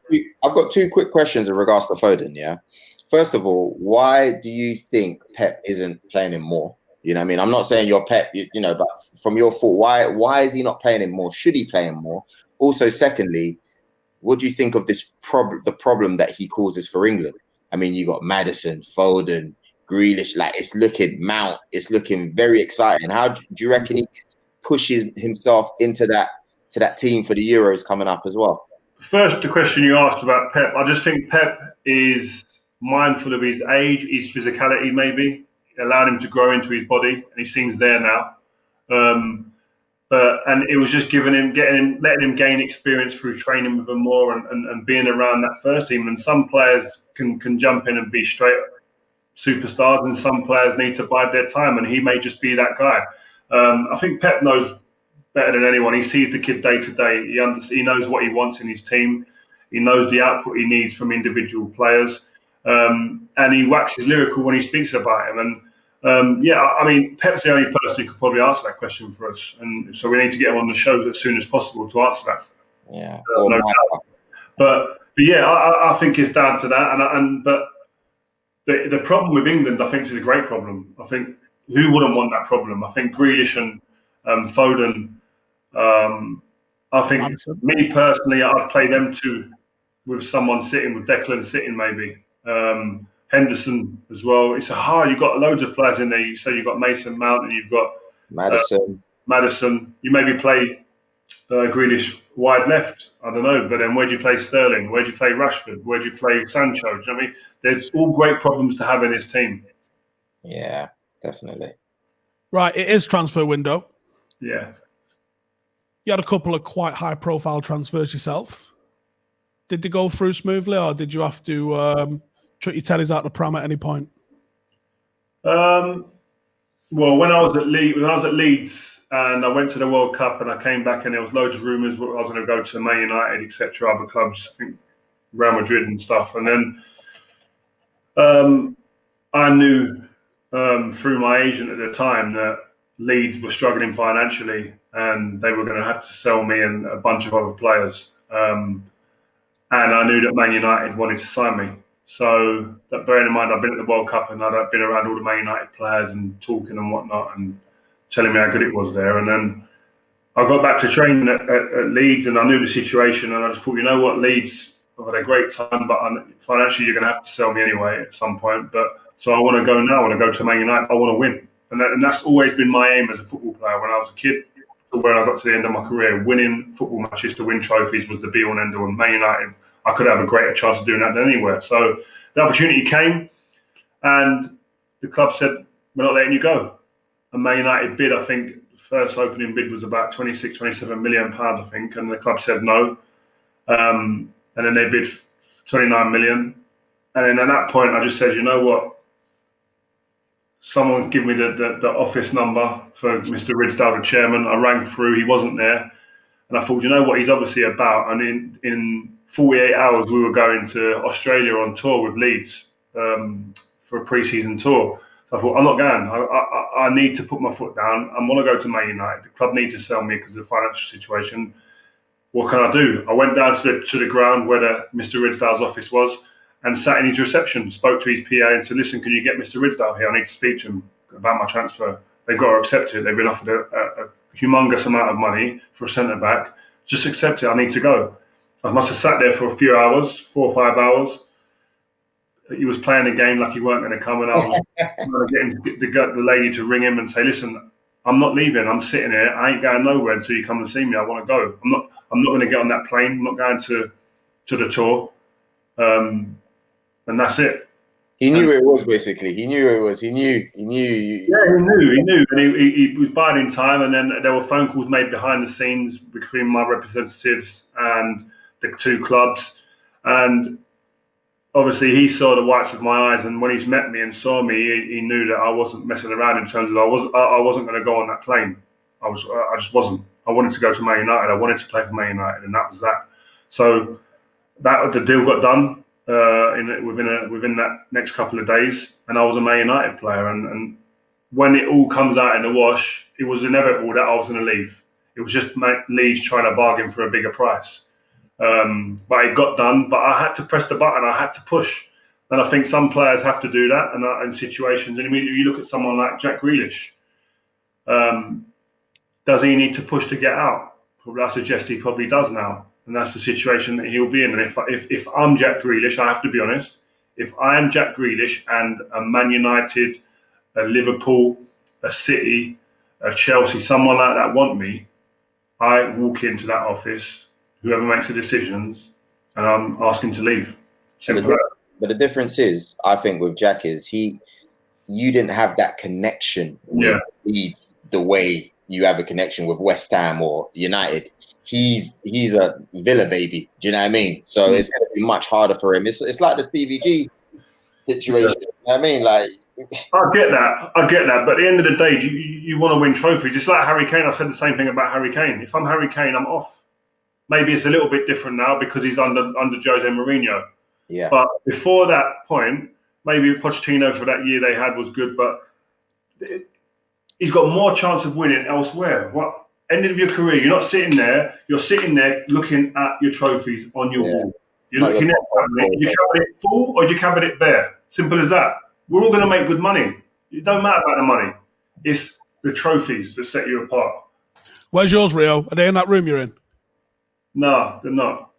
got 2 quick questions in regards to Foden, yeah? First of all, why do you think Pep isn't playing him more? You know what I mean? I'm not saying you're Pep, but from your thought, why is he not playing him more? Should he play him more? Also, secondly, what do you think of the problem that he causes for England? I mean, you got Maddison, Foden, Grealish. Like it's looking very exciting. How do you reckon he pushes himself into that team for the Euros coming up as well? First, the question you asked about Pep, I just think Pep is mindful of his age, his physicality, maybe allowed him to grow into his body, and he seems there now. And it was just letting him gain experience through training with them more and being around that first team. And some players can jump in and be straight superstars, and some players need to bide their time, and he may just be that guy. I think Pep knows better than anyone. He sees the kid day to day. He knows what he wants in his team. He knows the output he needs from individual players, and he waxes lyrical when he speaks about him. And I mean, Pep's the only person who could probably answer that question for us, and so we need to get him on the show as soon as possible to answer that. Yeah, no doubt. But yeah, I think it's down to that. But the problem with England, I think, is a great problem. I think who wouldn't want that problem? I think Grealish and Foden. I think me personally, I'd play them 2 with someone sitting, with Declan sitting maybe. Henderson as well. It's you've got loads of players in there. You say you've got Mason Mount and you've got Maddison. You maybe play Grealish wide left. I don't know. But then where do you play Sterling? Where do you play Rashford? Where do you play Sancho? Do you know what I mean? There's all great problems to have in this team. Yeah, definitely. Right, it is transfer window. Yeah. You had a couple of quite high-profile transfers yourself. Did they go through smoothly, or did you have to chuck your teddies out the pram at any point? Well, when I was at Leeds and I went to the World Cup and I came back and there was loads of rumours I was going to go to Man United, etc., other clubs, I think Real Madrid and stuff. And then I knew through my agent at the time that Leeds were struggling financially and they were going to have to sell me and a bunch of other players. And I knew that Man United wanted to sign me. So, bearing in mind, I've been at the World Cup and I'd been around all the Man United players and talking and whatnot and telling me how good it was there. And then I got back to training at Leeds and I knew the situation and I just thought, you know what, Leeds, I've had a great time, but financially you're going to have to sell me anyway at some point. But so I want to go now. I want to go to Man United. I want to win. And that's always been my aim as a football player when I was a kid. When I got to the end of my career, winning football matches to win trophies was the be all and end all. And Man United, I could have a greater chance of doing that than anywhere. So the opportunity came, and the club said, "We're not letting you go." And Man United bid, I think, the first opening bid was about 26, 27 million pounds, I think, and the club said no. And then they bid 29 million. And then at that point, I just said, you know what? Someone give me the office number for Mr. Ridsdale, the chairman. I rang through. He wasn't there. And I thought, you know what he's obviously about. And in 48 hours, we were going to Australia on tour with Leeds for a pre-season tour. So I thought, I'm not going. I need to put my foot down. I want to go to Man United. The club need to sell me because of the financial situation. What can I do? I went down to the ground where Mr. Ridsdale's office was, and sat in his reception, spoke to his PA and said, listen, can you get Mr. Ridsdale here? I need to speak to him about my transfer. They've got to accept it. They've been offered a humongous amount of money for a centre-back. Just accept it. I need to go. I must have sat there for a few hours, 4 or 5 hours. He was playing the game like he weren't going to come, and I was trying to get the lady to ring him and say, listen, I'm not leaving. I'm sitting here. I ain't going nowhere until you come and see me. I want to go. I'm not going to get on that plane. I'm not going to the tour. And that's it. He knew it was basically. He knew it was. He knew. Yeah, he knew. And he was biding time. And then there were phone calls made behind the scenes between my representatives and the two clubs. And obviously, he saw the whites of my eyes. And when he's met me and saw me, he knew that I wasn't messing around in terms of I wasn't going to go on that plane. I just wasn't. I wanted to go to Man United. I wanted to play for Man United, and that was that. So the deal got done. Within that next couple of days, and I was a Man United player. And when it all comes out in the wash, it was inevitable that I was going to leave. It was just Leeds trying to bargain for a bigger price. But it got done. But I had to press the button. I had to push. And I think some players have to do that in situations. And immediately you look at someone like Jack Grealish. Does he need to push to get out? Probably, I suggest he probably does now. And that's the situation that he'll be in. And if I'm Jack Grealish, I have to be honest. If I am Jack Grealish and a Man United, a Liverpool, a City, a Chelsea, someone like that want me, I walk into that office, whoever makes the decisions, and I'm asking to leave. Simple. But the difference is, I think, with Jack is you didn't have that connection with Leeds the way you have a connection with West Ham or United. He's a Villa baby. Do you know what I mean? So it's going to be much harder for him. It's like the Stevie G situation. You know what I mean? Like, I get that. But at the end of the day, you want to win trophies. Just like Harry Kane, I said the same thing about Harry Kane. If I'm Harry Kane, I'm off. Maybe it's a little bit different now because he's under Jose Mourinho. Yeah. But before that point, maybe Pochettino for that year they had was good, but he's got more chance of winning elsewhere. What? End of your career, you're not sitting there. You're sitting there looking at your trophies on your wall. You're looking at it. Did you cabinet it full or did you cabinet it bare? Simple as that. We're all going to make good money. It don't matter about the money. It's the trophies that set you apart. Where's yours, Rio? Are they in that room you're in? No, they're not.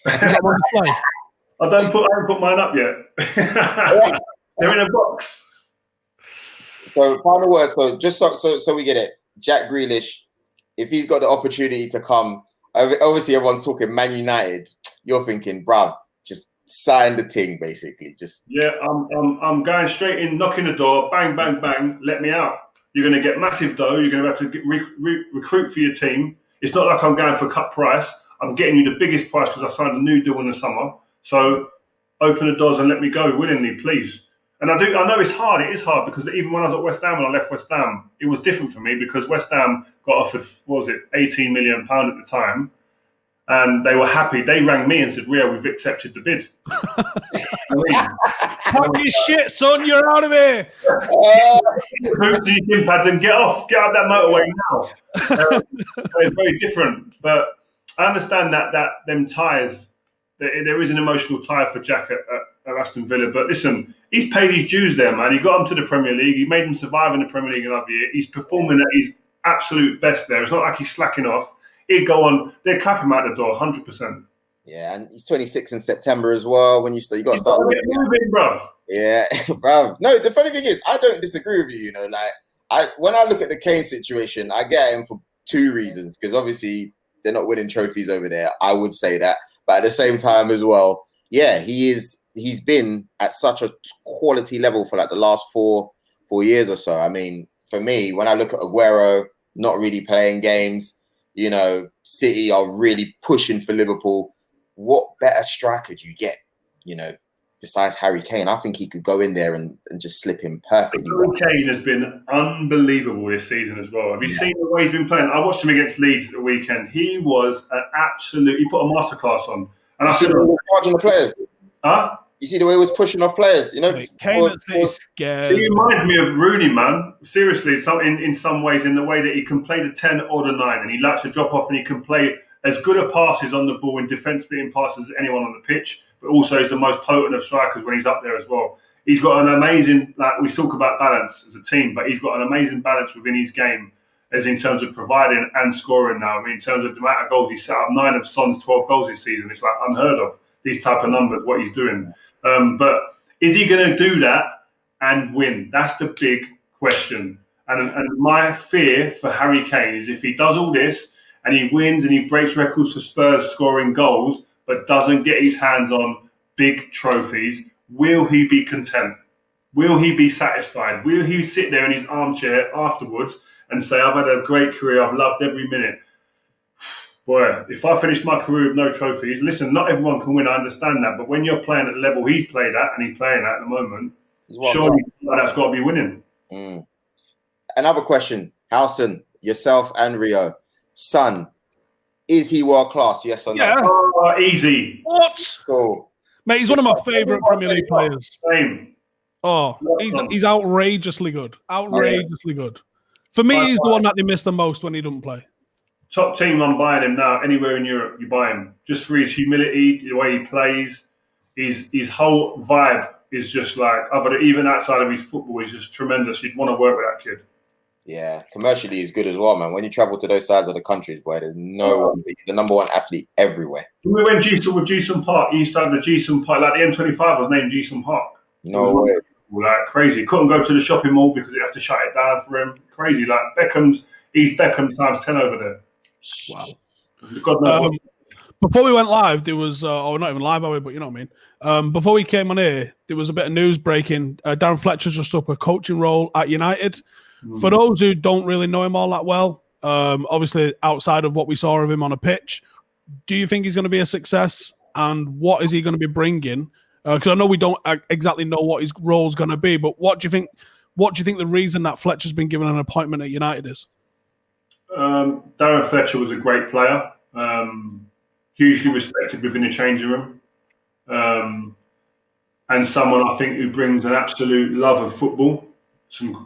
I haven't put mine up yet. They're in a box. So final word. So just so we get it, Jack Grealish. If he's got the opportunity to come, obviously everyone's talking Man United. You're thinking, bruv, just sign the thing, basically. I'm going straight in, knocking the door, bang, bang, bang, let me out. You're going to get massive dough. You're going to have to recruit for your team. It's not like I'm going for cut price. I'm getting you the biggest price because I signed a new deal in the summer. So open the doors and let me go willingly, please. And I know it's hard. It is hard because even when I was at West Ham, when I left West Ham, it was different for me because West Ham got offered, what was it, £18 million at the time. and they were happy. They rang me and said, "Rio, we've accepted the bid." Pack your shit, son. You're out of here. Boots and your shin pads and get off. Get out that motorway now. It's very different, but I understand that them ties. There is an emotional tie for Jack at Aston Villa, but listen, he's paid his dues there, man. He got him to the Premier League. He made him survive in the Premier League another year. He's performing at his absolute best there. It's not like he's slacking off. He'd go on. They'd clap him out the door, 100%. Yeah, and he's 26 in September as well. When you got to start moving, bruv. Yeah, bruv. No, the funny thing is, I don't disagree with you. You know, like when I look at the Kane situation, I get him for two reasons. Because obviously they're not winning trophies over there. I would say that, but at the same time as well, yeah, he's been at such a quality level for like the last four years or so. I mean, for me, when I look at Aguero not really playing games, you know, City are really pushing for Liverpool. What better striker do you get, you know, besides Harry Kane? I think he could go in there and just slip him perfectly. Harry Kane has been unbelievable this season as well. Have you seen the way he's been playing? I watched him against Leeds at the weekend. He was an absolute. He put a masterclass on. And I said, charging the players. Huh? You see the way he was pushing off players, you know? Kane at City scares. He reminds me of Rooney, man. Seriously, in some ways, in the way that he can play the 10 or the 9, and he likes to drop off and he can play as good a passes on the ball in defence-splitting passes as anyone on the pitch, but also he's the most potent of strikers when he's up there as well. He's got an amazing, like we talk about balance as a team, but he's got an amazing balance within his game as in terms of providing and scoring now. I mean, in terms of the amount of goals, he set up 9 of Son's 12 goals this season. It's like unheard of, these type of numbers, what he's doing. But is he going to do that and win? That's the big question. And my fear for Harry Kane is if he does all this, and he wins and he breaks records for Spurs scoring goals, but doesn't get his hands on big trophies, will he be content? Will he be satisfied? Will he sit there in his armchair afterwards and say, I've had a great career, I've loved every minute? Boy, if I finish my career with no trophies, listen, not everyone can win, I understand that, but when you're playing at the level he's played at, and he's playing at the moment, surely that's got to be winning. Another question, Howson, yourself and Rio. Son, is he world class? Yes or no? Yeah. Easy. What? Cool. Mate, he's one of my favourite Premier League players. Same. Oh, he's outrageously good. Outrageously good. For me, he's the one that they miss the most when he doesn't play. Top team, I'm buying him now. Anywhere in Europe, you buy him. Just for his humility, the way he plays, his whole vibe is just like, even outside of his football, he's just tremendous. You'd want to work with that kid. Yeah, commercially he's good as well, man. When you travel to those sides of the countries, boy, there's no one. He's the number one athlete everywhere. We went with Jason Park. He used to have the Jason Park, like the M25 was named Jason Park. No way. Like crazy. Couldn't go to the shopping mall because they have to shut it down for him. Crazy. Like he's Beckham times 10 over there. Wow. God knows. Before we went live, there was, not even live, are we? But you know what I mean. Before we came on here, there was a bit of news breaking. Darren Fletcher's just up a coaching role at United. For those who don't really know him all that well, obviously outside of what we saw of him on a pitch, do you think he's going to be a success? And what is he going to be bringing? Because I know we don't exactly know what his role is going to be, but what do you think? What do you think the reason that Fletcher's been given an appointment at United is? Darren Fletcher was a great player, hugely respected within the changing room, and someone I think who brings an absolute love of football.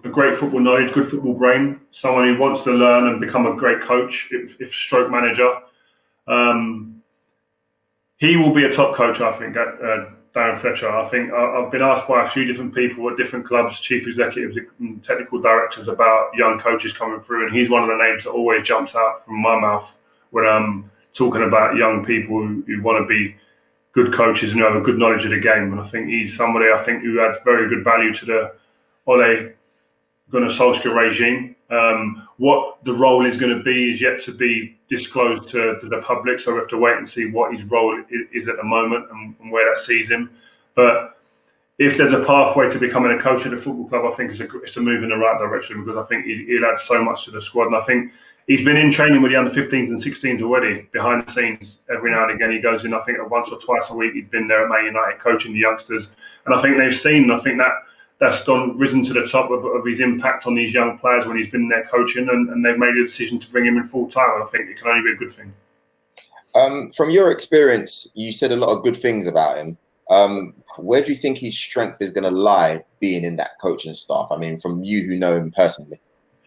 A great football knowledge, good football brain, someone who wants to learn and become a great coach, if stroke manager. He will be a top coach, I think, Darren Fletcher. I think I've been asked by a few different people at different clubs, chief executives and technical directors about young coaches coming through, and he's one of the names that always jumps out from my mouth when I'm talking about young people who want to be good coaches and who have a good knowledge of the game. And I think he's somebody who adds very good value to the Ole Gunnar Solskjaer regime. What the role is going to be is yet to be disclosed to the public, so we have to wait and see what his role is at the moment and where that sees him. But if there's a pathway to becoming a coach at a football club, I think it's a move in the right direction, because I think he'll add so much to the squad. And I think he's been in training with the under-15s and 16s already, behind the scenes. Every now and again he goes in, I think once or twice a week he's been there at Man United coaching the youngsters. And I think they've seen, I think that's risen to the top of his impact on these young players when he's been there coaching, and they've made a decision to bring him in full time. And I think it can only be a good thing. From your experience, you said a lot of good things about him. Where do you think his strength is going to lie being in that coaching staff? I mean, from you who know him personally.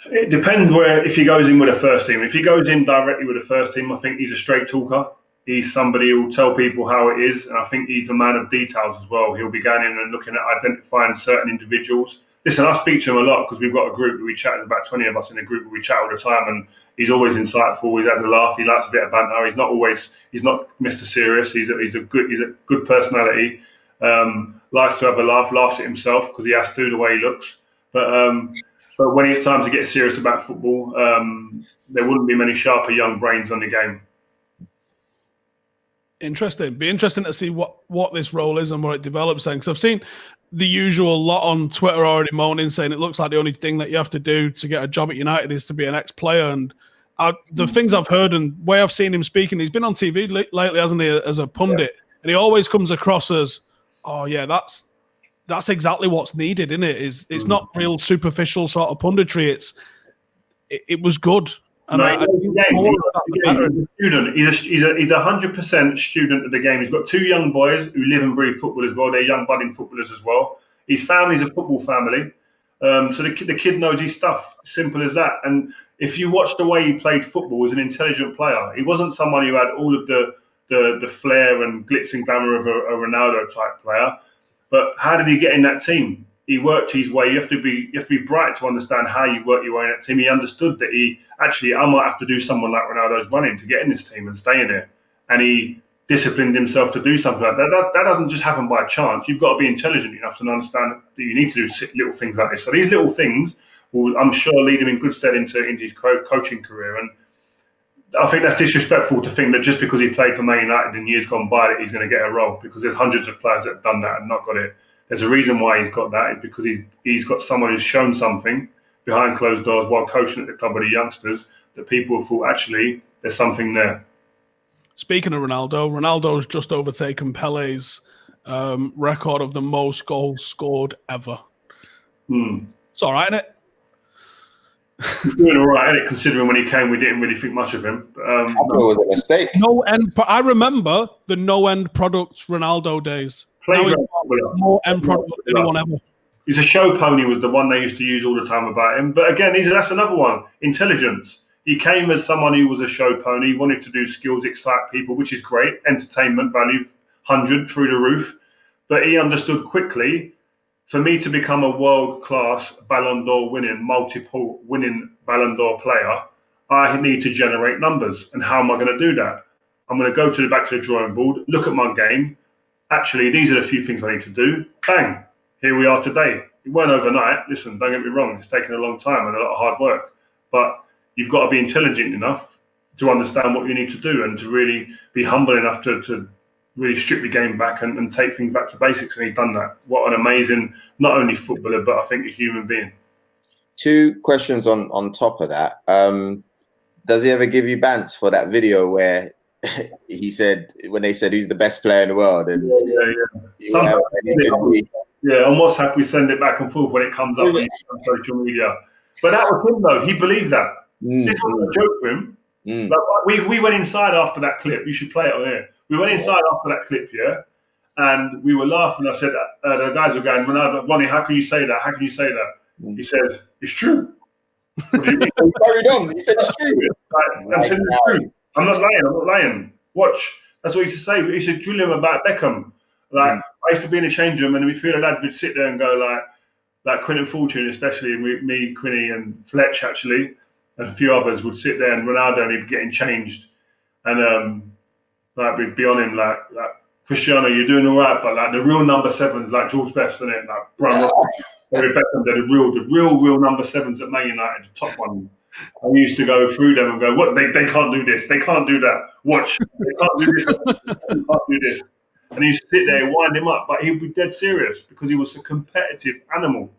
It depends if he goes in with a first team. If he goes in directly with a first team, I think he's a straight talker. He's somebody who will tell people how it is. And I think he's a man of details as well. He'll be going in and looking at identifying certain individuals. Listen, I speak to him a lot because we've got a group that we chat. There's about 20 of us in a group where we chat all the time. And he's always insightful. He has a laugh. He likes a bit of banter. He's not Mr. Serious. He's a good personality. Likes to have a laugh, laughs at himself because he has to, the way he looks. But when it's time to get serious about football, there wouldn't be many sharper young brains on the game. Interesting. Be interesting to see what this role is and what it develops then. Because I've seen the usual lot on Twitter already moaning, saying it looks like the only thing that you have to do to get a job at United is to be an ex-player. And the things I've heard and way I've seen him speaking, he's been on TV lately, hasn't he, as a pundit? Yeah. And he always comes across as, oh yeah, that's exactly what's needed, isn't it? It's not real superficial sort of punditry. It was good. And he's a student. He's 100% student of the game. He's got two young boys who live and breathe football as well. They're young budding footballers as well. His family's a football family. So the kid knows his stuff. Simple as that. And if you watch the way he played football, he was an intelligent player. He wasn't someone who had all of the flair and glitz and glamour of a Ronaldo type player. But how did he get in that team? He worked his way. You have to be bright to understand how you work your way in that team. He understood that I might have to do someone like Ronaldo's running to get in this team and stay in it. And he disciplined himself to do something like that. That doesn't just happen by chance. You've got to be intelligent enough to understand that you need to do little things like this. So these little things will, I'm sure, lead him in good stead into his coaching career. And I think that's disrespectful to think that just because he played for Man United in years gone by that he's going to get a role, because there's hundreds of players that have done that and not got it. There's a reason why he's got that. It's because he's got someone who's shown something behind closed doors while coaching at the club with the youngsters that people have thought, actually, there's something there. Speaking of Ronaldo's just overtaken Pele's record of the most goals scored ever. It's all right, isn't it? He's doing all right, isn't it? Considering when he came, we didn't really think much of him. I thought it was a mistake. I remember the no-end product Ronaldo days. More end product than anyone ever. He's a show pony was the one they used to use all the time about him. But again, that's another one. Intelligence. He came as someone who was a show pony. He wanted to do skills, excite people, which is great. Entertainment value, 100 through the roof. But he understood quickly, for me to become a world-class Ballon d'Or winning, multiple winning Ballon d'Or player, I need to generate numbers. And how am I going to do that? I'm going to go back to the drawing board, look at my game. Actually, these are the few things I need to do. Bang, here we are today. It weren't overnight. Listen, don't get me wrong. It's taken a long time and a lot of hard work. But you've got to be intelligent enough to understand what you need to do and to really be humble enough to really strip the game back and take things back to basics. And he's done that. What an amazing, not only footballer, but I think a human being. Two questions on top of that. Does he ever give you bants for that video where he said, when they said who's the best player in the world? And on WhatsApp we send it back and forth when it comes up on social media. But that was him though. He believed that. This was a joke for him. Like, we went inside after that clip. You should play it on here. We went inside after that clip, and we were laughing. I said, the guys were going, Ronnie, how can you say that? How can you say that? He said, it's true. What do you mean? He carried on. He said it's true. I'm not lying. Watch. That's what he used to say. We used to drill him about Beckham. I used to be in a change room and we feel the lads would sit there and go like Quinn Fortune, especially me, Quinny and Fletch actually, and a few others would sit there and Ronaldo and he'd be getting changed. And we'd be on him like Cristiano, you're doing all right, but like the real number sevens like George Best, and it like Bruno, Beckham, they're the real number sevens at Man United, the top one. I used to go through them and go, what? They can't do this. They can't do that. Watch. They can't do this. They can't do this. And he used to sit there and wind him up, but he would be dead serious because he was a competitive animal.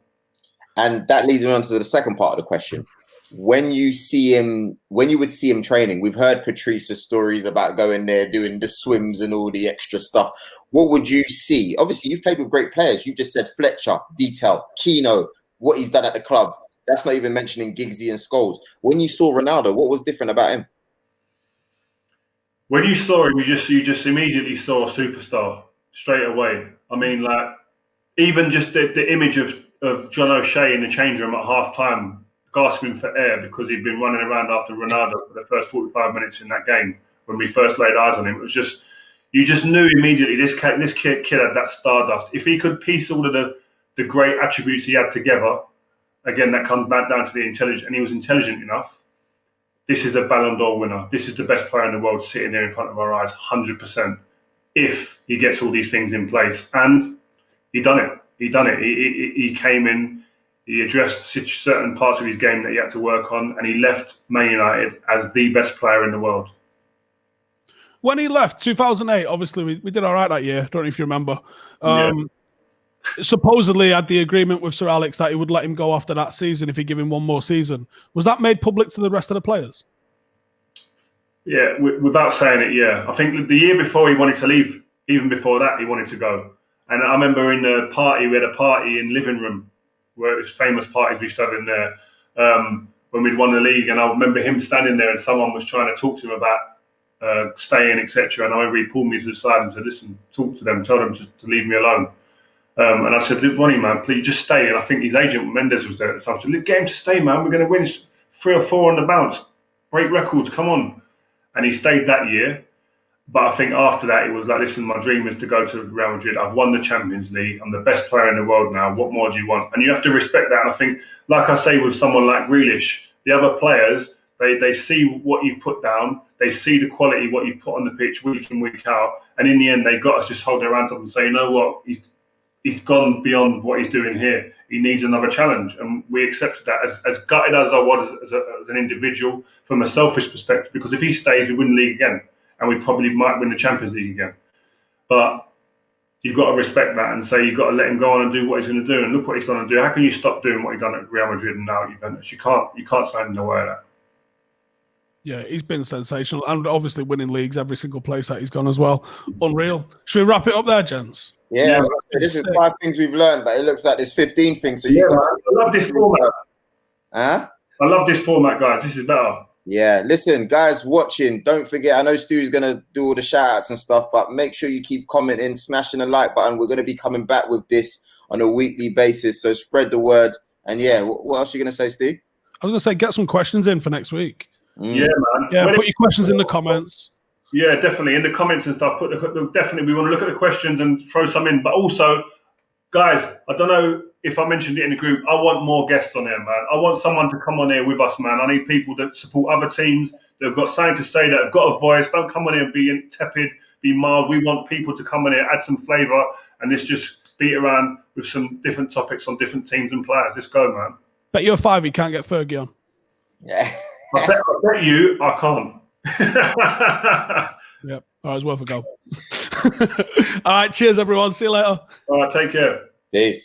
And that leads me on to the second part of the question. When you would see him training, we've heard Patrice's stories about going there, doing the swims and all the extra stuff. What would you see? Obviously, you've played with great players. You just said Fletcher, Detail, Keno, what he's done at the club. That's not even mentioning Giggsy and Scholes. When you saw Ronaldo, what was different about him? When you saw him, you just immediately saw a superstar straight away. I mean, like even just the image of John O'Shea in the change room at half time, gasping for air because he'd been running around after Ronaldo for the first 45 minutes in that game when we first laid eyes on him. It was just, you just knew immediately this kid had that stardust. If he could piece all of the great attributes he had together, again, that comes back down to the intelligence, and he was intelligent enough. This is a Ballon d'Or winner. This is the best player in the world sitting there in front of our eyes, 100%, if he gets all these things in place. And he done it. He came in, he addressed certain parts of his game that he had to work on, and he left Man United as the best player in the world. When he left, 2008, obviously, we did all right that year. Don't know if you remember. Supposedly had the agreement with Sir Alex that he would let him go after that season if he give him one more season. Was that made public to the rest of the players? Yeah, without saying it, yeah. I think the year before he wanted to leave. Even before that, he wanted to go. And I remember in the party, we had a party in living room where it was famous parties we used to have in there when we'd won the league. And I remember him standing there and someone was trying to talk to him about staying, etc. And I remember he pulled me to the side and said, listen, talk to them, tell them to leave me alone. And I said, Ronnie, man, please just stay. And I think his agent, Mendes, was there at the time. I said, get him to stay, man. We're going to win 3 or 4 on the bounce. Break records, come on. And he stayed that year. But I think after that, it was like, listen, my dream is to go to Real Madrid. I've won the Champions League. I'm the best player in the world now. What more do you want? And you have to respect that. And I think, like I say, with someone like Grealish, the other players, they see what you've put down. They see the quality, what you've put on the pitch week in, week out. And in the end, they got us just hold their hands up and say, you know what? He's gone beyond what he's doing here. He needs another challenge. And we accepted that as gutted as I was as an individual from a selfish perspective, because if he stays, we win the league again. And we probably might win the Champions League again. But you've got to respect that and say you've got to let him go on and do what he's going to do. And look what he's going to do. How can you stop doing what he's done at Real Madrid and now at Juventus? You can't stand in the way of that. Yeah, he's been sensational. And obviously winning leagues every single place that he's gone as well. Unreal. Should we wrap it up there, gents? Yeah, this is 5 things we've learned, but it looks like there's 15 things. So I love this format. Huh? I love this format, guys. This is better. Yeah, listen, guys watching, don't forget, I know Stu's going to do all the shout-outs and stuff, but make sure you keep commenting, smashing the like button. We're going to be coming back with this on a weekly basis, so spread the word. And yeah, what else are you going to say, Stu? I was going to say, get some questions in for next week. Yeah, man. Yeah, put your questions in the comments. Yeah, definitely. In the comments and stuff, definitely we want to look at the questions and throw some in. But also, guys, I don't know if I mentioned it in the group, I want more guests on there, man. I want someone to come on here with us, man. I need people that support other teams, that have got something to say, that have got a voice. Don't come on here and be tepid, be mild. We want people to come on here, add some flavour, and let's just beat around with some different topics on different teams and players. Let's go, man. Bet you're 5 you can't get Fergie on. Yeah. I bet you I can't. Yep. All right, it's worth a go. All right, cheers, everyone. See you later. All right, take care. Peace.